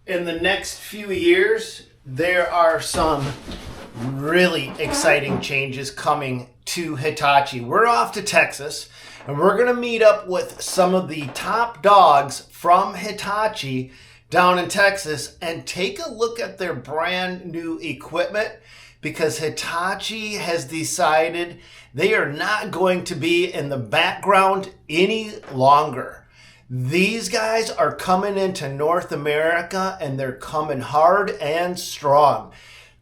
In the next few years, there are some really exciting changes coming to Hitachi. We're off to Texas, and we're going to meet up with some of the top dogs from Hitachi down in Texas and take a look at their brand new equipment, because Hitachi has decided they are not going to be in the background any longer. These guys are coming into North America, and they're coming hard and strong.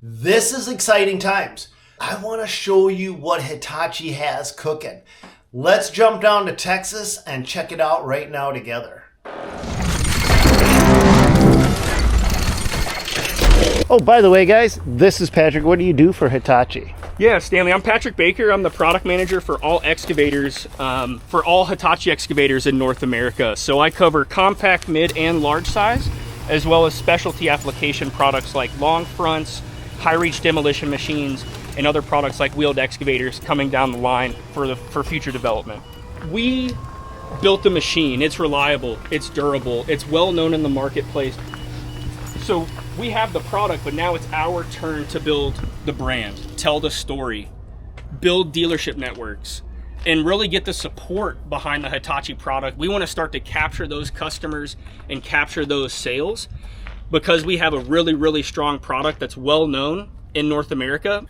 This is exciting times. I want to show you what Hitachi has cooking. Let's jump down to Texas and check it out right now together. Oh, by the way, guys, this is Patrick. What do you do for Hitachi? Yeah, Stanley, I'm Patrick Baker. I'm the product manager for all excavators, for all Hitachi excavators in North America. So I cover compact, mid, and large size, as well as specialty application products like long fronts, high reach demolition machines, and other products like wheeled excavators coming down the line for future development. We built the machine. It's reliable, it's durable, it's well known in the marketplace. So we have the product, but now it's our turn to build the brand, tell the story, build dealership networks, and really get the support behind the Hitachi product. We want to start to capture those customers and capture those sales, because we have a really, really strong product that's well known in North America.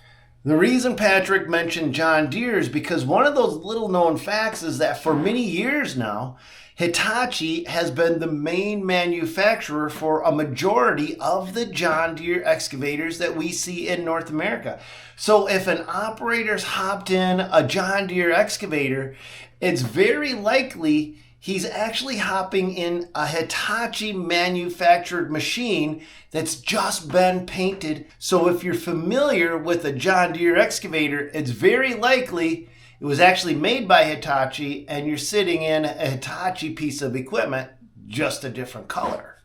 The reason Patrick mentioned John Deere is because one of those little known facts is that for many years now, Hitachi has been the main manufacturer for a majority of the John Deere excavators that we see in North America. So if an operator's hopped in a John Deere excavator, it's very likely he's actually hopping in a Hitachi manufactured machine that's just been painted. So if you're familiar with a John Deere excavator, it's very likely it was actually made by Hitachi, and you're sitting in a Hitachi piece of equipment, just a different color.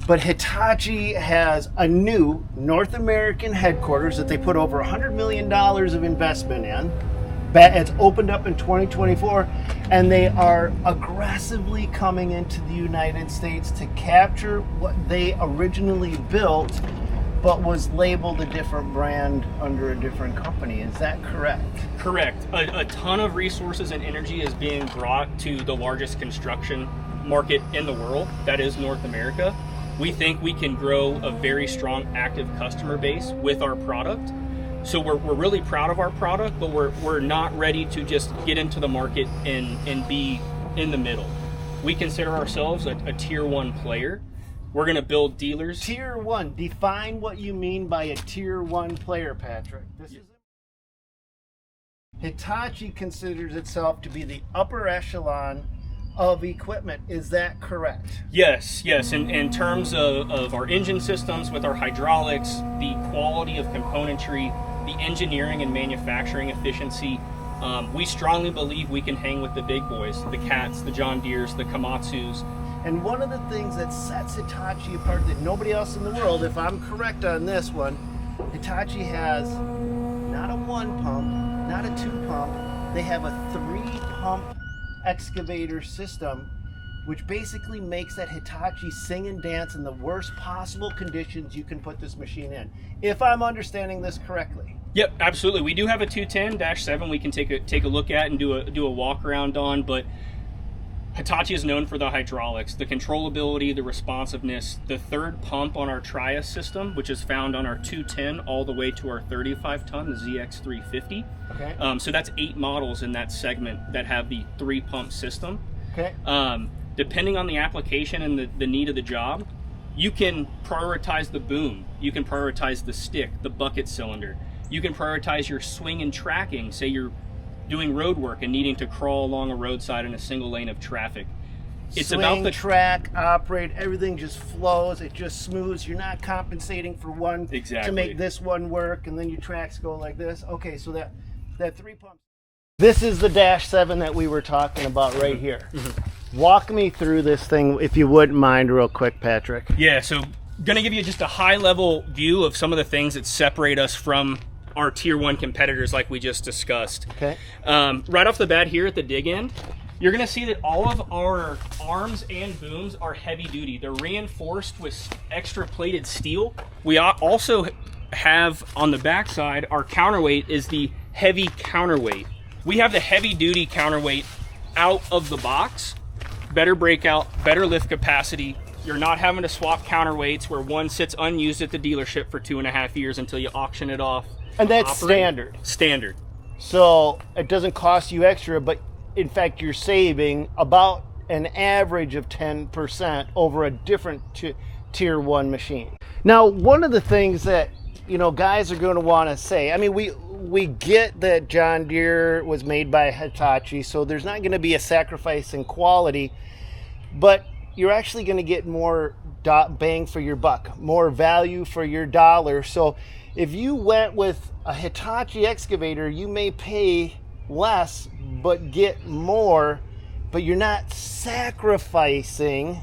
But Hitachi has a new North American headquarters that they put over $100 million of investment in. It's opened up in 2024, and they are aggressively coming into the United States to capture what they originally built, but was labeled a different brand under a different company. Is that correct? Correct. A ton of resources and energy is being brought to the largest construction market in the world, that is North America. We think we can grow a very strong active customer base with our product. So we're really proud of our product, but we're not ready to just get into the market and be in the middle. We consider ourselves a tier one player. We're going to build dealers. Tier one. Define what you mean by a tier one player, Patrick. Hitachi considers itself to be the upper echelon of equipment. Is that correct? Yes. In terms of our engine systems, with our hydraulics, the quality of componentry, the engineering and manufacturing efficiency, we strongly believe we can hang with the big boys, the Cats, the John Deeres, the Komatsus. And one of the things that sets Hitachi apart that nobody else in the world, if I'm correct on this one, Hitachi has not a one pump, not a two pump, they have a three pump excavator system, which basically makes that Hitachi sing and dance in the worst possible conditions you can put this machine in. If I'm understanding this correctly. Yep, absolutely. We do have a 210-7 we can take a look at and do a walk around on, but Hitachi is known for the hydraulics, the controllability, the responsiveness. The third pump on our Trias system, which is found on our 210 all the way to our 35-ton, the ZX350. Okay. So that's 8 models in that segment that have the 3-pump system. Okay. Depending on the application and the need of the job, you can prioritize the boom. You can prioritize the stick, the bucket cylinder. You can prioritize your swing and tracking. Say you're doing road work and needing to crawl along a roadside in a single lane of traffic. It's swing, about the track, operate, everything just flows, it just smooths. You're not compensating for one to make this one work, and then your tracks go like this. Okay, so that 3 pumps. This is the Dash 7 that we were talking about right here. Mm-hmm. Walk me through this thing, if you wouldn't mind, real quick, Patrick. Yeah, so going to give you just a high-level view of some of the things that separate us from our tier one competitors like we just discussed. Okay. Right off the bat here at the dig end, you're going to see that all of our arms and booms are heavy duty. They're reinforced with extra plated steel. We also have on the backside, our counterweight is the heavy counterweight. We have the heavy duty counterweight out of the box. Better breakout, better lift capacity. You're not having to swap counterweights where one sits unused at the dealership for 2.5 years until you auction it off. And that's standard. Standard. So it doesn't cost you extra, but in fact, you're saving about an average of 10% over a different tier 1 machine. Now, one of the things that, you know, guys are going to want to say, I mean, we get that John Deere was made by Hitachi, so there's not going to be a sacrifice in quality, but you're actually going to get more bang for your buck, more value for your dollar. So if you went with a Hitachi excavator, you may pay less but get more, but you're not sacrificing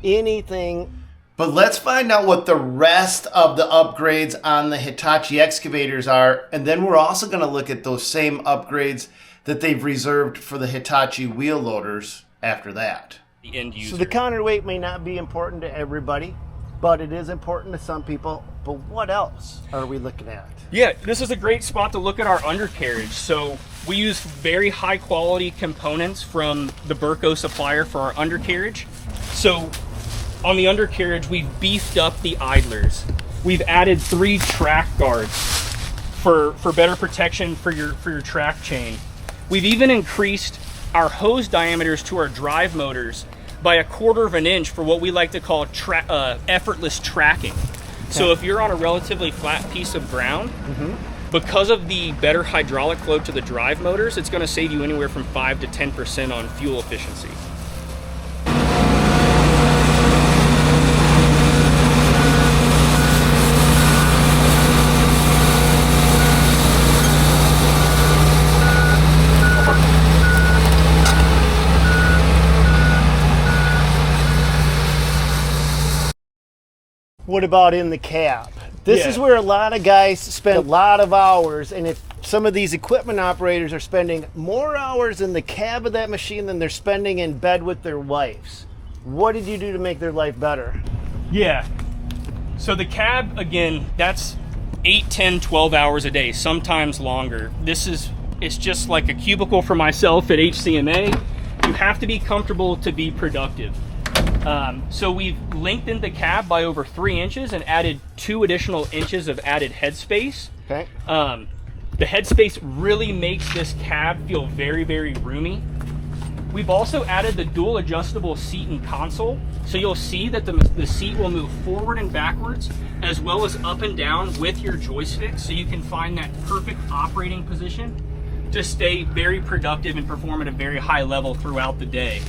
anything. But let's find out what the rest of the upgrades on the Hitachi excavators are, and then we're also going to look at those same upgrades that they've reserved for the Hitachi wheel loaders after that. The end user. So the counterweight may not be important to everybody, but it is important to some people. But what else are we looking at? Yeah, this is a great spot to look at our undercarriage. So we use very high quality components from the Burco supplier for our undercarriage. So on the undercarriage, we've beefed up the idlers. We've added 3 track guards for better protection for your track chain. We've even increased our hose diameters to our drive motors by 1/4 of an inch for what we like to call effortless tracking. So if you're on a relatively flat piece of ground, because of the better hydraulic flow to the drive motors, it's going to save you anywhere from 5 to 10% on fuel efficiency. What about in the cab? This is where a lot of guys spend a lot of hours, and if some of these equipment operators are spending more hours in the cab of that machine than they're spending in bed with their wives. What did you do to make their life better? Yeah. So the cab, again, that's 8, 10, 12 hours a day, sometimes longer. It's just like a cubicle for myself at HCMA. You have to be comfortable to be productive. So we've lengthened the cab by over 3 inches and added 2 additional inches of added headspace. Okay. The headspace really makes this cab feel very, very roomy. We've also added the dual adjustable seat and console. So you'll see that the seat will move forward and backwards as well as up and down with your joystick, so you can find that perfect operating position to stay very productive and perform at a very high level throughout the day.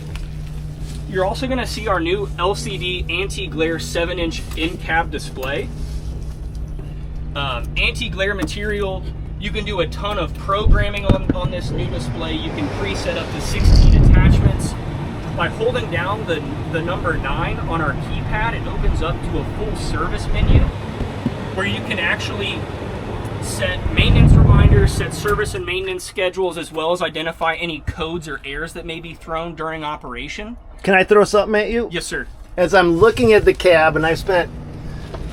You're also going to see our new LCD anti-glare 7-inch in-cab display. Anti-glare material, you can do a ton of programming on this new display. You can preset up to 16 attachments. By holding down the number 9 on our keypad, it opens up to a full service menu where you can actually set maintenance reminders, set service and maintenance schedules, as well as identify any codes or errors that may be thrown during operation. Can I throw something at you? Yes, sir. As I'm looking at the cab, and I've spent,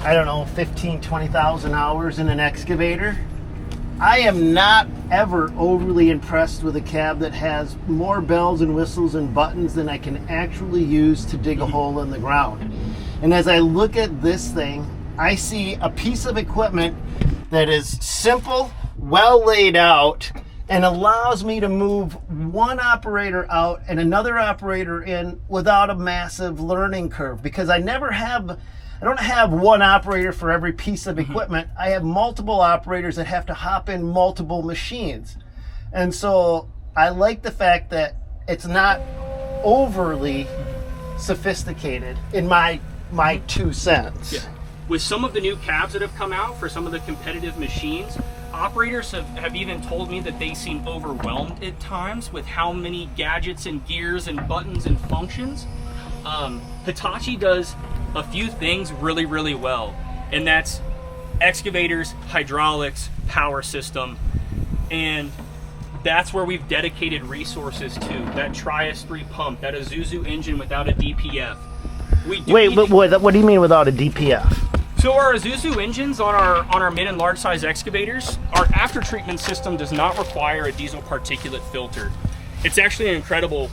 I don't know, 15, 20,000 hours in an excavator, I am not ever overly impressed with a cab that has more bells and whistles and buttons than I can actually use to dig a hole in the ground. And as I look at this thing, I see a piece of equipment that is simple, well laid out, and allows me to move one operator out and another operator in without a massive learning curve, because I don't have one operator for every piece of equipment. I have multiple operators that have to hop in multiple machines. And so I like the fact that it's not overly sophisticated in my 2 cents. Yeah. With some of the new cabs that have come out for some of the competitive machines, operators have even told me that they seem overwhelmed at times with how many gadgets and gears and buttons and functions. Hitachi does a few things really, really well, and that's excavators, hydraulics, power system, and That's where we've dedicated resources to. That Trias 3 pump, that Isuzu engine without a DPF. Wait, but what do you mean without a DPF? So our Isuzu engines on our mid and large size excavators, our after treatment system does not require a diesel particulate filter. It's actually incredible.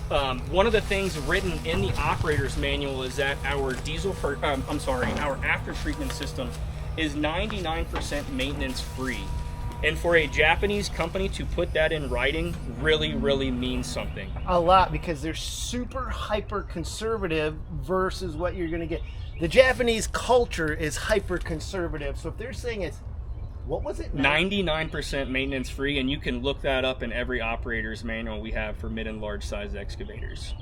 One of the things written in the operator's manual is that our our after treatment system is 99% maintenance free. And for a Japanese company to put that in writing really, really means something. A lot, because they're super hyper conservative versus what you're going to get. The Japanese culture is hyper conservative. So if they're saying it's, what was it? 99% maintenance free, and you can look that up in every operator's manual we have for mid and large size excavators.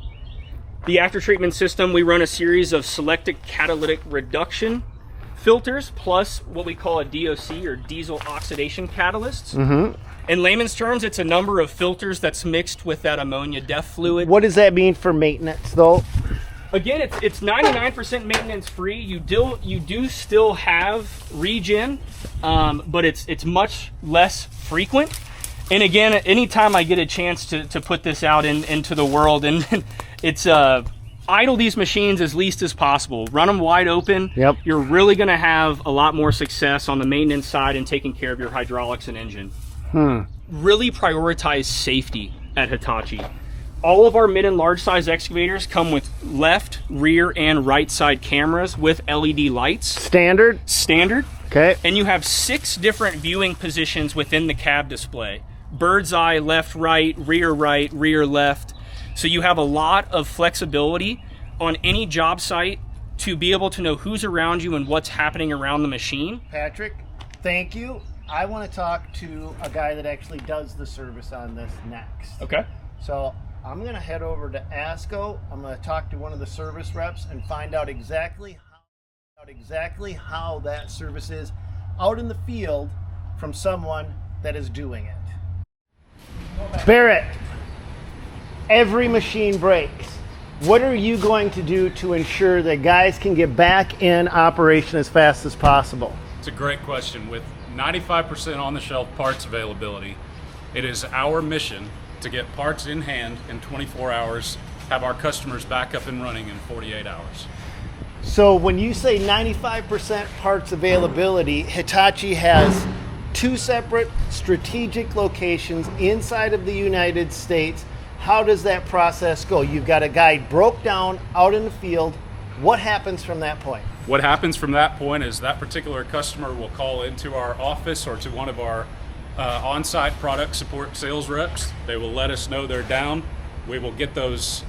The after treatment system, we run a series of selected catalytic reduction filters plus what we call a DOC, or diesel oxidation catalysts. In layman's terms, it's a number of filters that's mixed with that ammonia DEF fluid. What does that mean for maintenance though? Again, it's 99% maintenance free. You do still have regen, but it's much less frequent. And again, anytime I get a chance to put this out into the world, and it's idle these machines as least as possible. Run them wide open. Yep. You're really going to have a lot more success on the maintenance side and taking care of your hydraulics and engine. Really prioritize safety at Hitachi. All of our mid and large size excavators come with left, rear, and right side cameras with LED lights. Standard. Okay. And you have 6 different viewing positions within the cab display. Bird's eye, left, right, rear left. So you have a lot of flexibility on any job site to be able to know who's around you and what's happening around the machine. Patrick, thank you. I want to talk to a guy that actually does the service on this next. Okay. So I'm going to head over to ASCO. I'm going to talk to one of the service reps and find out exactly how that service is out in the field from someone that is doing it. Barrett, every machine breaks. What are you going to do to ensure that guys can get back in operation as fast as possible? It's a great question. With 95% on-the-shelf parts availability, it is our mission to get parts in hand in 24 hours, have our customers back up and running in 48 hours. So when you say 95% parts availability, Hitachi has 2 separate strategic locations inside of the United States. How does that process go? You've got a guy broke down out in the field. What happens from that point? What happens from that point is that particular customer will call into our office or to one of our on-site product support sales reps. They will let us know they're down. We will get those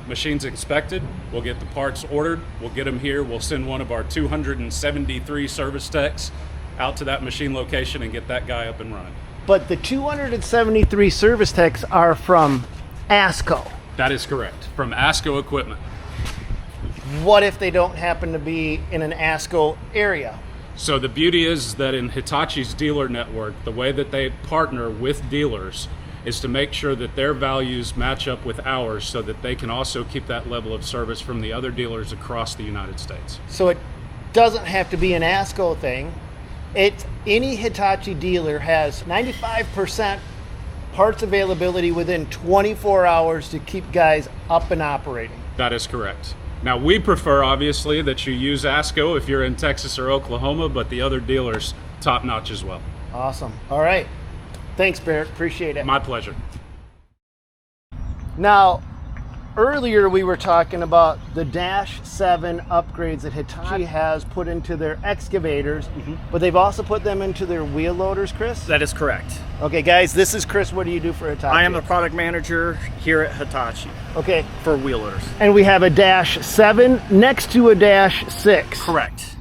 machines inspected. We'll get the parts ordered. We'll get them here. We'll send one of our 273 service techs out to that machine location and get that guy up and running. But the 273 service techs are from ASCO. That is correct, from ASCO equipment. What if they don't happen to be in an ASCO area? So the beauty is that in Hitachi's dealer network, the way that they partner with dealers is to make sure that their values match up with ours so that they can also keep that level of service from the other dealers across the United States. So it doesn't have to be an ASCO thing. Any Hitachi dealer has 95% parts availability within 24 hours to keep guys up and operating. That is correct. Now, we prefer, obviously, that you use ASCO if you're in Texas or Oklahoma, but the other dealers, top-notch as well. Awesome. All right. Thanks, Barrett. Appreciate it. My pleasure. Now, earlier we were talking about the Dash 7 upgrades that Hitachi has put into their excavators, but they've also put them into their wheel loaders, Chris? That is correct. Okay, guys, this is Chris. What do you do for Hitachi? I am the product manager here at Hitachi Okay. for wheel loaders. And we have a Dash 7 next to a Dash 6. Correct.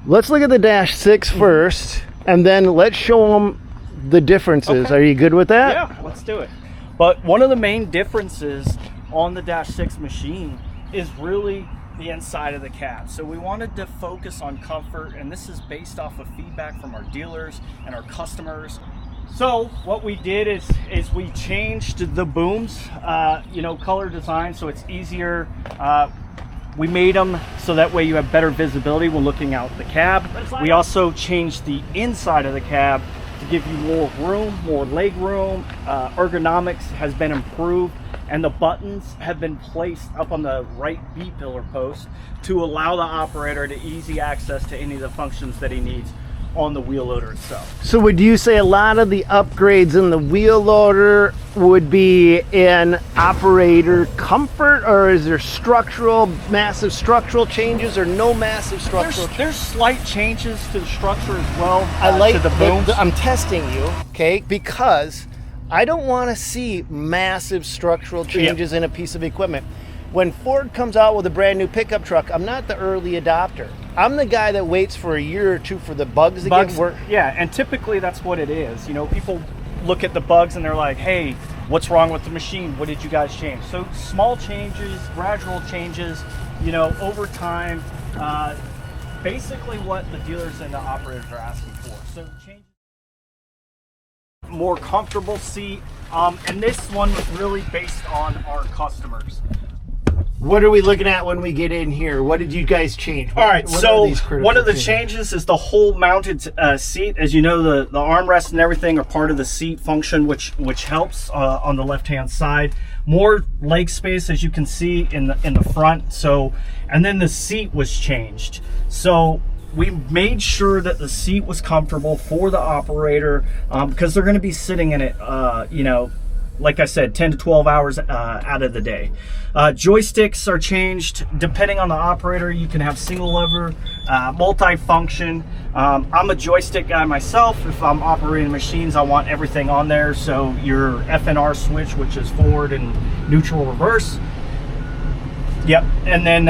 Let's look at the Dash 6 first, and then let's show them the differences. Okay. Are you good with that? Yeah, let's do it. But one of the main differences on the Dash 6 machine is really the inside of the cab. So we wanted to focus on comfort, and this is based off of feedback from our dealers and our customers. So what we did is we changed the booms, color design, so it's easier. We made them so that way you have better visibility when looking out the cab. We also changed the inside of the cab to give you more room, more leg room. Ergonomics has been improved, and the buttons have been placed up on the right B-pillar post to allow the operator to easy access to any of the functions that he needs on the wheel loader itself. So would you say a lot of the upgrades in the wheel loader would be in operator comfort, or is there massive structural changes, or no massive structural changes? There's slight changes to the structure as well. I like to the booms. I'm testing you, okay, because I don't want to see massive structural changes in a piece of equipment. When Ford comes out with a brand new pickup truck, I'm not the early adopter. I'm the guy that waits for a year or two for the bugs to get work. Yeah, and typically that's what it is. You know, people look at the bugs and they're like, hey, what's wrong with the machine? What did you guys change? So small changes, gradual changes, you know, over time, basically what the dealers and the operators are asking for. So change, more comfortable seat, and this one was really based on our customers. What are we looking at when we get in here? What did you guys change? All right, so one of the changes is the whole mounted seat. As you know, the armrest and everything are part of the seat function, which helps on the left-hand side. More leg space, as you can see in the front. So, and then the seat was changed. So we made sure that the seat was comfortable for the operator, because they're going to be sitting in it, you know, like I said, 10 to 12 hours out of the day. Joysticks are changed depending on the operator. You can have single lever, multi-function. I'm a joystick guy myself. If I'm operating machines, I want everything on there. So your FNR switch, which is forward and neutral reverse. Yep, and then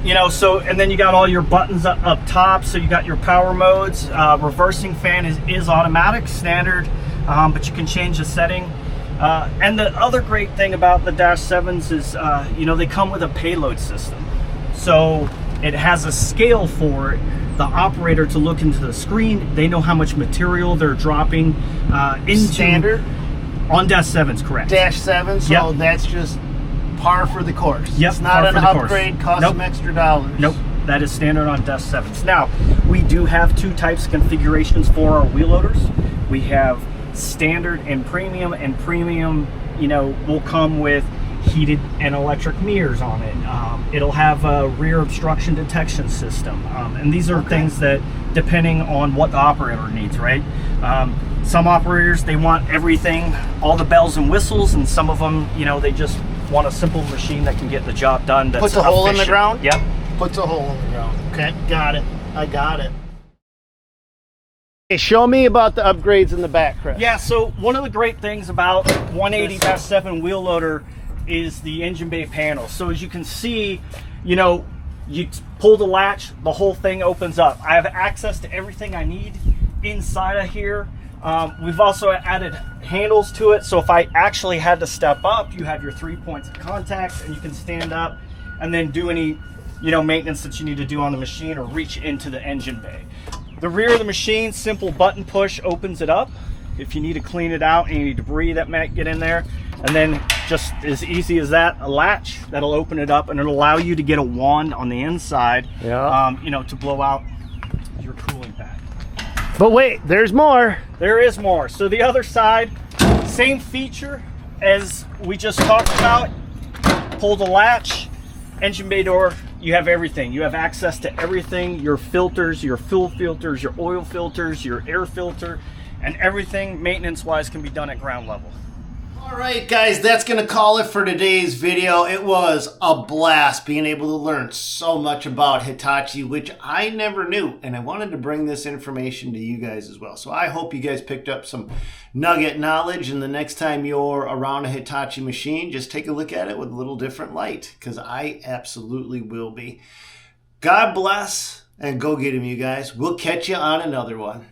you know, so and then you got all your buttons up top. So you got your power modes. Reversing fan is automatic, standard, but you can change the setting. And the other great thing about the Dash 7s is, you know, they come with a payload system. So it has a scale for the operator to look into the screen. They know how much material they're dropping into. Standard? On Dash 7s, correct. Dash 7, so that's just par for the course. Yep, it's not an upgrade, cost some extra dollars. Nope, that is standard on Dash 7s. Now, we do have two types of configurations for our wheel loaders. We have standard and premium, you know, will come with heated and electric mirrors on it. It'll have a rear obstruction detection system, and these are things that depending on what the operator needs, right? Some operators, they want everything, all the bells and whistles, and some of them, you know, they just want a simple machine that can get the job done. That's puts a hole in the ground. Yep, puts a hole in the ground. Okay, got it. I got it. Show me about the upgrades in the back, Chris. Yeah, so one of the great things about 180-7 wheel loader is the engine bay panel. So as you can see, you know, you pull the latch, the whole thing opens up. I have access to everything I need inside of here. We've also added handles to it, so if I actually had to step up, you have your 3 points of contact, and you can stand up and then do any, you know, maintenance that you need to do on the machine or reach into the engine bay. The rear of the machine, simple button push opens it up if you need to clean it out, any debris that might get in there. And then just as easy as that, a latch that'll open it up, and it'll allow you to get a wand on the inside, you know, to blow out your cooling pad. But wait, there's more. There is more. So the other side, same feature as we just talked about. Pull the latch, engine bay door, you have everything. You have access to everything, your filters, your fuel filters, your oil filters, your air filter, and everything maintenance-wise can be done at ground level. All right, guys, that's going to call it for today's video. It was a blast being able to learn so much about Hitachi, which I never knew, and I wanted to bring this information to you guys as well. So I hope you guys picked up some nugget knowledge, and the next time you're around a Hitachi machine, just take a look at it with a little different light, because I absolutely will be. God bless, and go get him, you guys. We'll catch you on another one.